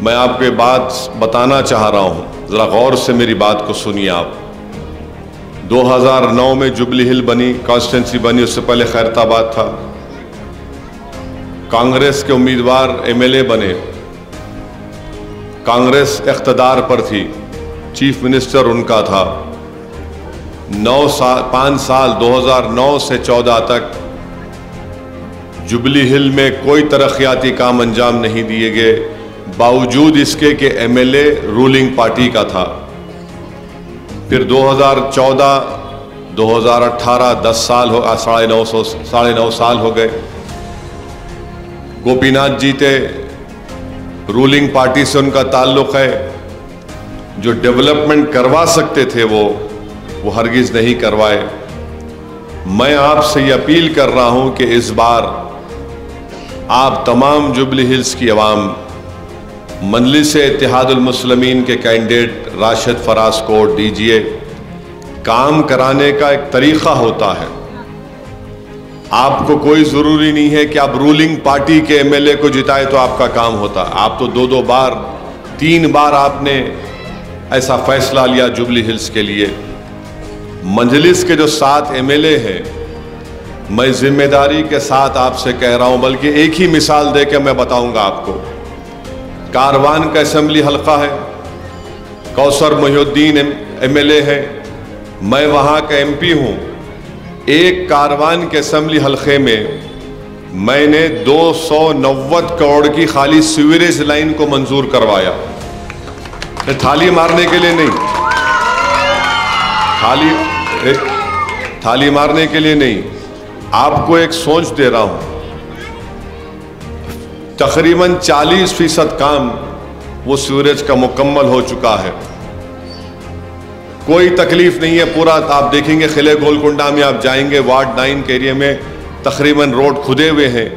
मैं आपको ये बात बताना चाह रहा हूँ, ज़रा गौर से मेरी बात को सुनिए आप। 2009 में जुबली हिल बनी, कॉन्स्टिट्यूंसी बनी, उससे पहले खैरताबाद था। कांग्रेस के उम्मीदवार एमएलए बने, कांग्रेस इख्तदार पर थी, चीफ मिनिस्टर उनका था। 5 साल 2009 से 14 तक जुबली हिल में कोई तरक्याती काम अंजाम नहीं दिए गए, बावजूद इसके कि एमएलए रूलिंग पार्टी का था। फिर 2014, 2018, 10 साल हो, 9.5 साल हो गए। गोपीनाथ जीते, रूलिंग पार्टी से उनका ताल्लुक है। जो डेवलपमेंट करवा सकते थे वो हरगिज नहीं करवाए। मैं आपसे ये अपील कर रहा हूं कि इस बार आप तमाम जुबली हिल्स की अवाम मजलिस-ए-इत्तेहादुल मुस्लिमीन के कैंडिडेट राशिद फराज को वोट दीजिए। काम कराने का एक तरीक़ा होता है। आपको कोई ज़रूरी नहीं है कि आप रूलिंग पार्टी के एमएलए को जिताए तो आपका काम होता। आप तो 2 बार 3 बार आपने ऐसा फैसला लिया जुबली हिल्स के लिए। मजलिस के जो 7 एमएलए हैं, मैं जिम्मेदारी के साथ आपसे कह रहा हूं, बल्कि एक ही मिसाल देकर मैं बताऊंगा आपको। कारवान का असेंबली हल्का है, कौसर मोहिउद्दीन एमएलए है, मैं वहां का एमपी हूं। एक कारवान के असेंबली हल्के में मैंने 290 करोड़ की खाली सीवरेज लाइन को मंजूर करवाया। थाली मारने के लिए नहीं, थाली मारने के लिए नहीं, आपको एक सोच दे रहा हूं। तकरीबन 40% काम वो सीवरेज का मुकम्मल हो चुका है। कोई तकलीफ नहीं है। पूरा आप देखेंगे किले गोलकुंडा में आप जाएंगे, वार्ड 9 के एरिया में तकरीबन रोड खुदे हुए हैं,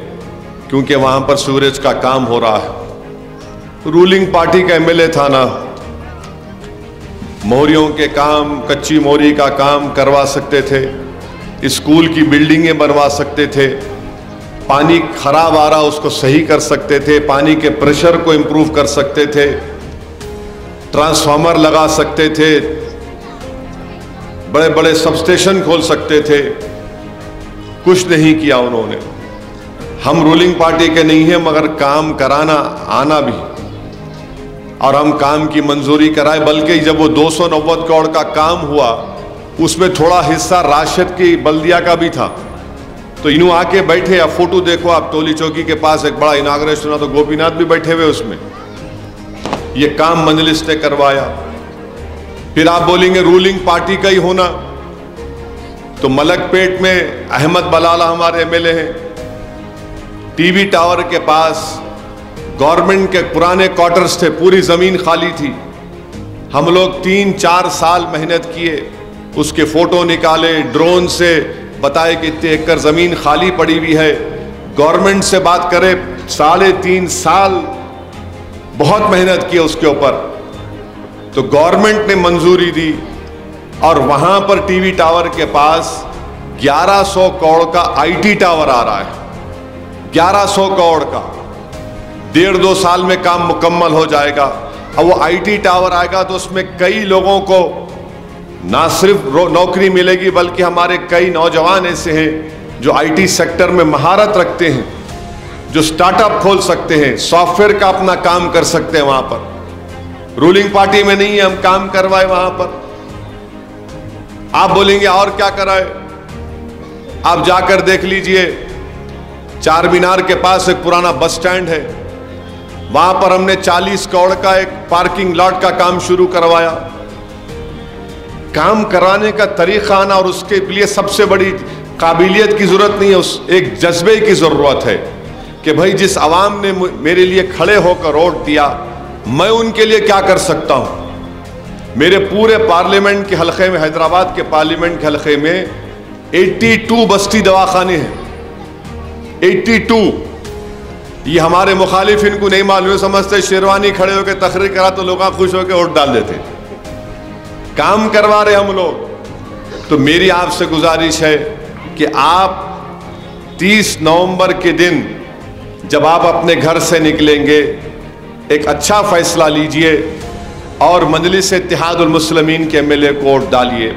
क्योंकि वहां पर सीवरेज का काम हो रहा है। रूलिंग पार्टी का एमएलए था ना, मोहरियों के काम, कच्ची मोहरी का काम करवा सकते थे, स्कूल की बिल्डिंगें बनवा सकते थे, पानी खराब आ रहा उसको सही कर सकते थे, पानी के प्रेशर को इंप्रूव कर सकते थे, ट्रांसफार्मर लगा सकते थे, बड़े बड़े सबस्टेशन खोल सकते थे। कुछ नहीं किया उन्होंने। हम रूलिंग पार्टी के नहीं हैं, मगर काम कराना आना भी, और हम काम की मंजूरी कराए। बल्कि जब वो 290 करोड़ का काम हुआ, उसमें थोड़ा हिस्सा राशिद की बल्दिया का भी था। तो इन्हों आके बैठे, आप फोटो देखो, आप टोली चौकी के पास एक बड़ा इनाग्रेशन हुआ, तो गोपीनाथ भी बैठे हुए उसमें। ये काम मजलिस ने करवाया। फिर आप बोलेंगे रूलिंग पार्टी का ही होना, तो मलकपेट में अहमद बलाला हमारे एमएलए हैं। टीवी टावर के पास गवर्नमेंट के पुराने क्वार्टर्स थे, पूरी जमीन खाली थी। हम लोग 3-4 साल मेहनत किए, उसके फोटो निकाले, ड्रोन से बताए कि इतने एकड़ जमीन खाली पड़ी हुई है। गवर्नमेंट से बात करें, 3.5 साल बहुत मेहनत की उसके ऊपर, तो गवर्नमेंट ने मंजूरी दी। और वहां पर टीवी टावर के पास 1100 करोड़ का आईटी टावर आ रहा है। 1100 करोड़ का 1.5-2 साल में काम मुकम्मल हो जाएगा। अब वो आईटी टावर आएगा तो उसमें कई लोगों को ना सिर्फ नौकरी मिलेगी, बल्कि हमारे कई नौजवान ऐसे हैं जो आईटी सेक्टर में महारत रखते हैं, जो स्टार्टअप खोल सकते हैं, सॉफ्टवेयर का अपना काम कर सकते हैं। वहां पर रूलिंग पार्टी में नहीं है, हम काम करवाए वहां पर। आप बोलेंगे और क्या कराए? आप जाकर देख लीजिए, चार मीनार के पास एक पुराना बस स्टैंड है, वहां पर हमने 40 करोड़ का एक पार्किंग लॉट का काम शुरू करवाया। काम कराने का तरीका आना, और उसके लिए सबसे बड़ी काबिलियत की जरूरत नहीं है, उस एक जज्बे की जरूरत है कि भाई जिस आवाम ने मेरे लिए खड़े होकर वोट दिया, मैं उनके लिए क्या कर सकता हूं। मेरे पूरे पार्लियामेंट के हलके में, हैदराबाद के पार्लियामेंट के हलके में 82 बस्ती दवाखाने हैं। 82। ये हमारे मुखालिफ इनको नहीं मालूम, समझते शेरवानी खड़े होकर तकरीर करा तो लोग खुश होकर वोट डाल देते। काम करवा रहे हम लोग। तो मेरी आपसे गुजारिश है कि आप 30 नवंबर के दिन जब आप अपने घर से निकलेंगे, एक अच्छा फैसला लीजिए और मजलिस इत्तेहादुल मुस्लिमीन के एमएलए को वोट डालिए।